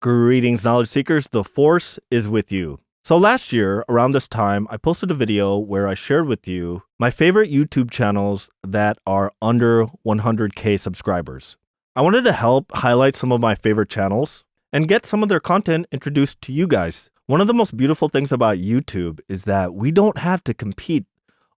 Greetings, knowledge seekers. The Force is with you. So last year, around this time, I posted a video where I shared with you my favorite YouTube channels that are under 100K subscribers. I wanted to help highlight some of my favorite channels and get some of their content introduced to you guys. One of the most beautiful things about YouTube is that we don't have to compete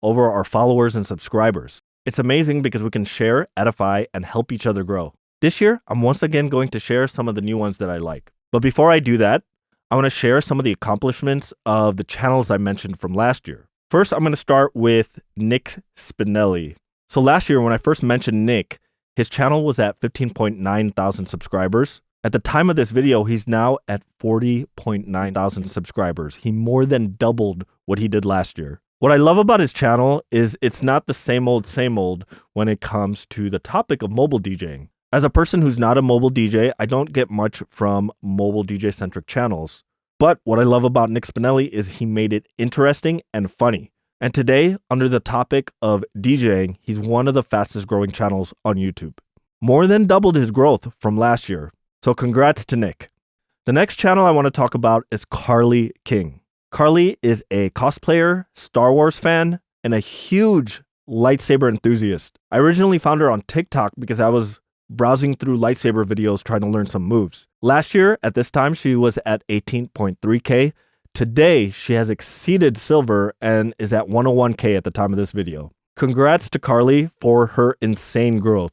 over our followers and subscribers. It's amazing because we can share, edify, and help each other grow. This year, I'm once again going to share some of the new ones that I like. But before I do that, I want to share some of the accomplishments of the channels I mentioned from last year. First, I'm going to start with Nick Spinelli. So last year, when I first mentioned Nick, his channel was at 15.9 thousand subscribers. At the time of this video, he's now at 40.9 thousand subscribers. He more than doubled what he did last year. What I love about his channel is it's not the same old when it comes to the topic of mobile DJing. As a person who's not a mobile DJ, I don't get much from mobile DJ-centric channels. But what I love about Nick Spinelli is he made it interesting and funny. And today, under the topic of DJing, he's one of the fastest growing channels on YouTube. More than doubled his growth from last year. So congrats to Nick. The next channel I want to talk about is Carly King. Carly is a cosplayer, Star Wars fan, and a huge lightsaber enthusiast. I originally found her on TikTok because I was browsing through lightsaber videos trying to learn some moves. Last year, at this time, she was at 18.3K. Today, she has exceeded silver and is at 101K at the time of this video. Congrats to Carly for her insane growth.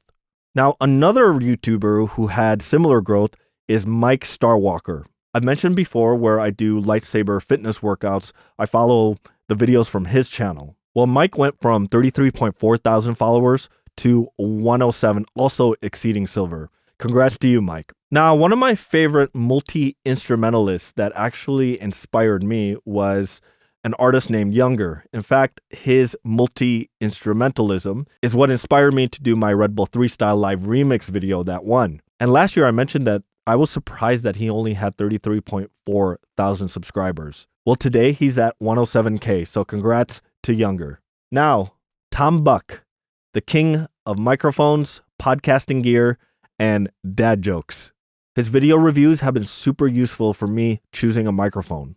Now, another YouTuber who had similar growth is Mike Starwalker. I've mentioned before where I do lightsaber fitness workouts. I follow the videos from his channel. Well, Mike went from 33.4 thousand followers to 107, also exceeding silver. Congrats to you, Mike. Now, one of my favorite multi-instrumentalists that actually inspired me was an artist named Younger. In fact, his multi-instrumentalism is what inspired me to do my Red Bull 3 Style Live remix video that won. And last year I mentioned that I was surprised that he only had 33.4 thousand subscribers. Well, today he's at 107K, so congrats to Younger. Now, Tom Buck, the king of microphones, podcasting gear, and dad jokes. His video reviews have been super useful for me choosing a microphone.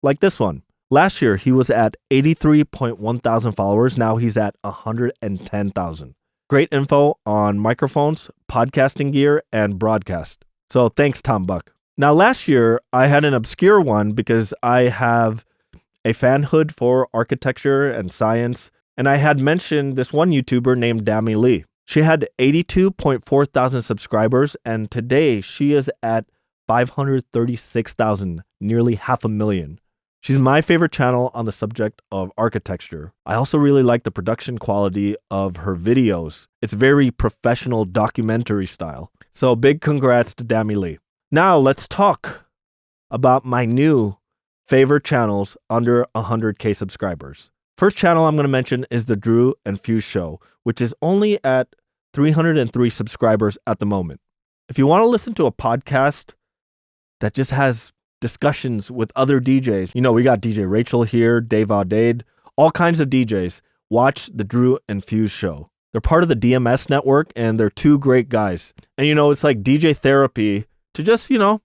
Like this one. Last year, he was at 83.1 thousand followers. Now he's at 110,000. Great info on microphones, podcasting gear, and broadcast. So thanks, Tom Buck. Now, last year, I had an obscure one because I have a fanhood for architecture and science. And I had mentioned this one YouTuber named Dami Lee. She had 82.4 thousand subscribers, and today she is at 536,000, nearly 500,000. She's my favorite channel on the subject of architecture. I also really like the production quality of her videos. It's very professional documentary style. So big congrats to Dami Lee. Now let's talk about my new favorite channels under 100K subscribers. First channel I'm going to mention is the Drew and Fuse Show, which is only at 303 subscribers at the moment. If you want to listen to a podcast that just has discussions with other DJs, you know, we got DJ Rachel here, Dave Audade, all kinds of DJs, watch the Drew and Fuse Show. They're part of the DMS network and they're two great guys. And you know, it's like DJ therapy to just, you know,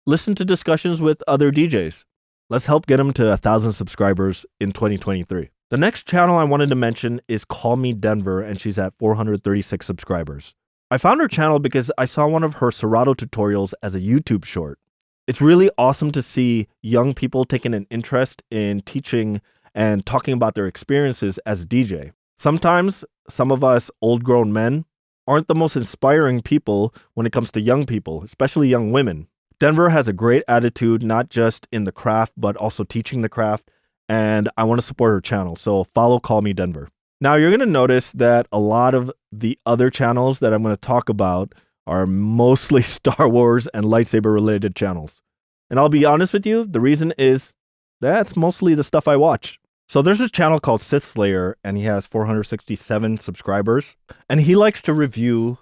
listen to discussions with other DJs. Let's help get them to 1,000 subscribers in 2023. The next channel I wanted to mention is Call Me Denver, and she's at 436 subscribers. I found her channel because I saw one of her Serato tutorials as a YouTube short. It's really awesome to see young people taking an interest in teaching and talking about their experiences as a DJ. Sometimes some of us old grown men aren't the most inspiring people when it comes to young people, especially young women. Denver has a great attitude, not just in the craft, but also teaching the craft. And I want to support her channel. So follow Call Me Denver. Now you're going to notice that a lot of the other channels that I'm going to talk about are mostly Star Wars and lightsaber related channels. And I'll be honest with you, the reason is that's mostly the stuff I watch. So there's this channel called Sith Slayer, and he has 467 subscribers. And he likes to review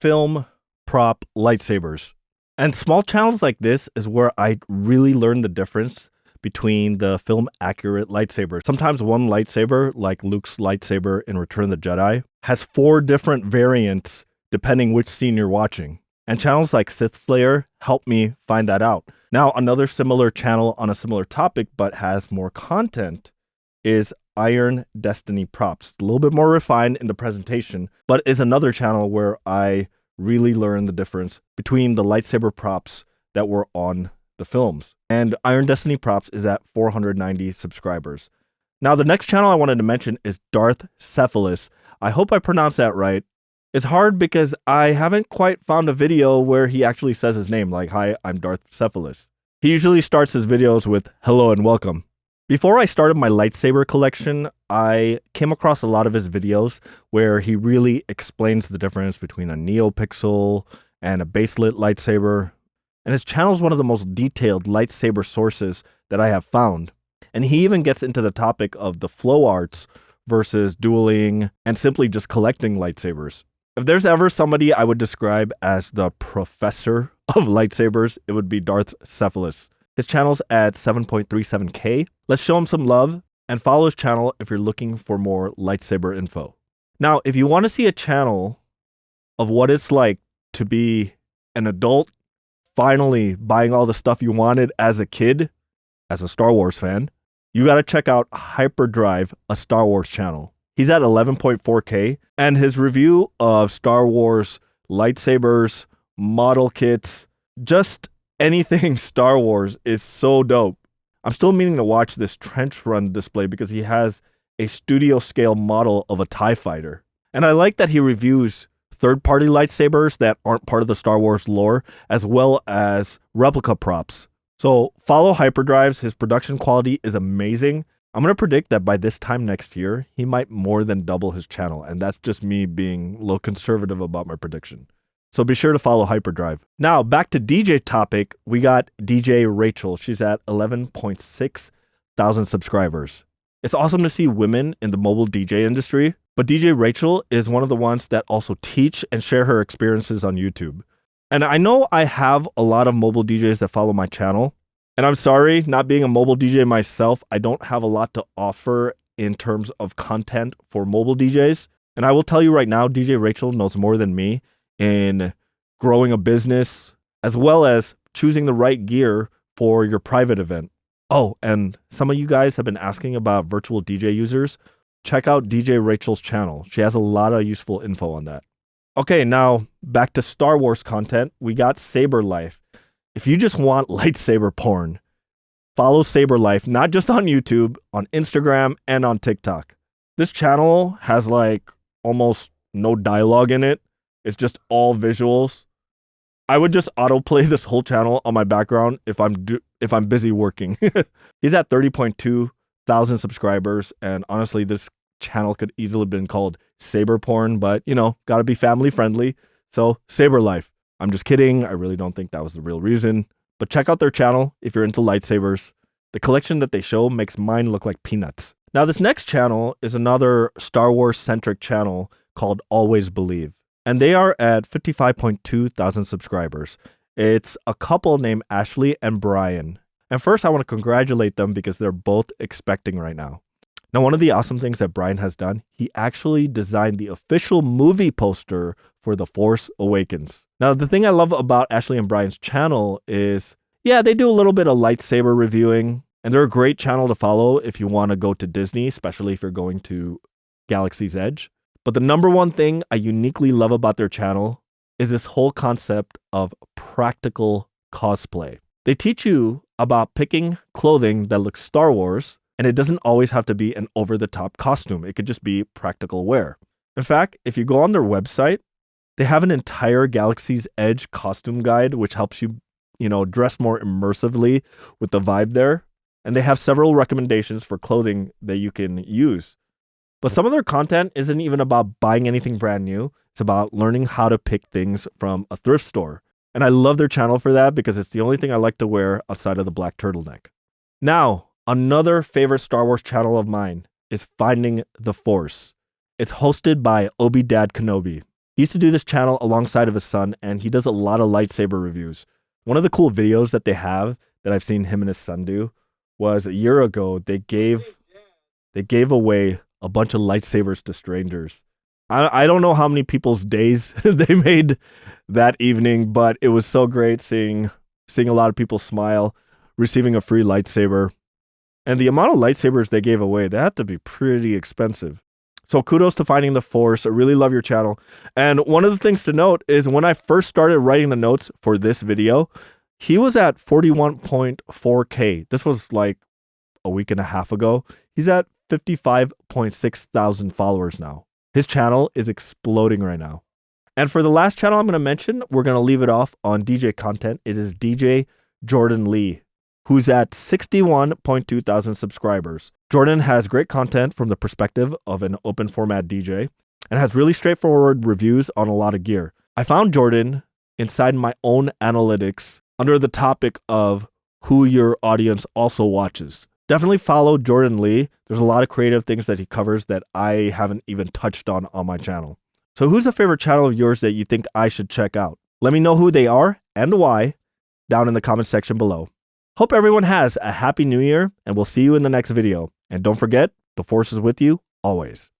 film prop lightsabers. And small channels like this is where I really learn the difference between the film accurate lightsabers. Sometimes one lightsaber, like Luke's lightsaber in Return of the Jedi, has 4 different variants depending which scene you're watching. And channels like Sith Slayer help me find that out. Now, another similar channel on a similar topic but has more content is Iron Destiny Props. A little bit more refined in the presentation, but is another channel where I really learned the difference between the lightsaber props that were on the films. And Iron Destiny Props is at 490 subscribers. Now, the next channel I wanted to mention is Darth Cephalus. I hope I pronounced that right. It's hard because I haven't quite found a video where he actually says his name, like, "Hi, I'm Darth Cephalus." He usually starts his videos with "Hello and welcome." Before I started my lightsaber collection, I came across a lot of his videos where he really explains the difference between a NeoPixel and a baselit lightsaber. And his channel is one of the most detailed lightsaber sources that I have found. And he even gets into the topic of the flow arts versus dueling and simply just collecting lightsabers. If there's ever somebody I would describe as the professor of lightsabers, it would be Darth Cephalus. His channel's at 7.37K. Let's show him some love and follow his channel if you're looking for more lightsaber info. Now, if you want to see a channel of what it's like to be an adult, finally buying all the stuff you wanted as a kid, as a Star Wars fan, you got to check out Hyperdrive, a Star Wars channel. He's at 11.4K, and his review of Star Wars lightsabers, model kits, just anything Star Wars is so dope. I'm still meaning to watch this trench run display because he has a studio scale model of a TIE fighter. And I like that he reviews third-party lightsabers that aren't part of the Star Wars lore, as well as replica props. So follow Hyperdrives. His production quality is amazing. I'm going to predict that by this time next year, he might more than double his channel. And that's just me being a little conservative about my prediction. So be sure to follow Hyperdrive. Now, back to DJ topic, we got DJ Rachel. She's at 11.6 thousand subscribers. It's awesome to see women in the mobile DJ industry, but DJ Rachel is one of the ones that also teach and share her experiences on YouTube. And I know I have a lot of mobile DJs that follow my channel, and I'm sorry, not being a mobile DJ myself, I don't have a lot to offer in terms of content for mobile DJs. And I will tell you right now, DJ Rachel knows more than me in growing a business, as well as choosing the right gear for your private event. Oh, and some of you guys have been asking about virtual DJ users. Check out DJ Rachel's channel. She has a lot of useful info on that. Okay, now back to Star Wars content. We got Saber Life. If you just want lightsaber porn, follow Saber Life, not just on YouTube, on Instagram and on TikTok. This channel has like almost no dialogue in it. It's just all visuals. I would just autoplay this whole channel on my background if I'm busy working. He's at 30.2 thousand subscribers, and honestly, this channel could easily have been called Saber Porn, but you know, gotta be family friendly. So Saber Life. I'm just kidding. I really don't think that was the real reason. But check out their channel if you're into lightsabers. The collection that they show makes mine look like peanuts. Now, this next channel is another Star Wars centric channel called Always Believe. And they are at 55.2 thousand subscribers. It's a couple named Ashley and Brian. And first, I want to congratulate them because they're both expecting right now. Now, one of the awesome things that Brian has done, he actually designed the official movie poster for The Force Awakens. Now, the thing I love about Ashley and Brian's channel is, yeah, they do a little bit of lightsaber reviewing, and they're a great channel to follow if you want to go to Disney, especially if you're going to Galaxy's Edge. But the number one thing I uniquely love about their channel is this whole concept of practical cosplay. They teach you about picking clothing that looks Star Wars, and it doesn't always have to be an over-the-top costume. It could just be practical wear. In fact, if you go on their website, they have an entire Galaxy's Edge costume guide, which helps you, dress more immersively with the vibe there. And they have several recommendations for clothing that you can use. But some of their content isn't even about buying anything brand new. It's about learning how to pick things from a thrift store. And I love their channel for that because it's the only thing I like to wear outside of the black turtleneck. Now, another favorite Star Wars channel of mine is Finding the Force. It's hosted by Obi-Dad Kenobi. He used to do this channel alongside of his son, and he does a lot of lightsaber reviews. One of the cool videos that they have that I've seen him and his son do was a year ago. They gave away a bunch of lightsabers to strangers. I don't know how many people's days they made that evening, but it was so great seeing a lot of people smile, receiving a free lightsaber. And the amount of lightsabers they gave away, they had to be pretty expensive. So kudos to Finding the Force. I really love your channel. And one of the things to note is when I first started writing the notes for this video, he was at 41.4K. This was like a week and a half ago. He's at 55.6 thousand followers now. His channel is exploding right now. And for the last channel I'm going to mention, we're going to leave it off on DJ content. It is DJ Jordan Lee, who's at 61.2 thousand subscribers. Jordan has great content from the perspective of an open format DJ and has really straightforward reviews on a lot of gear. I found Jordan inside my own analytics under the topic of who your audience also watches. Definitely follow Jordan Lee. There's a lot of creative things that he covers that I haven't even touched on my channel. So who's a favorite channel of yours that you think I should check out? Let me know who they are and why down in the comment section below. Hope everyone has a happy new year, and we'll see you in the next video. And don't forget, the Force is with you always.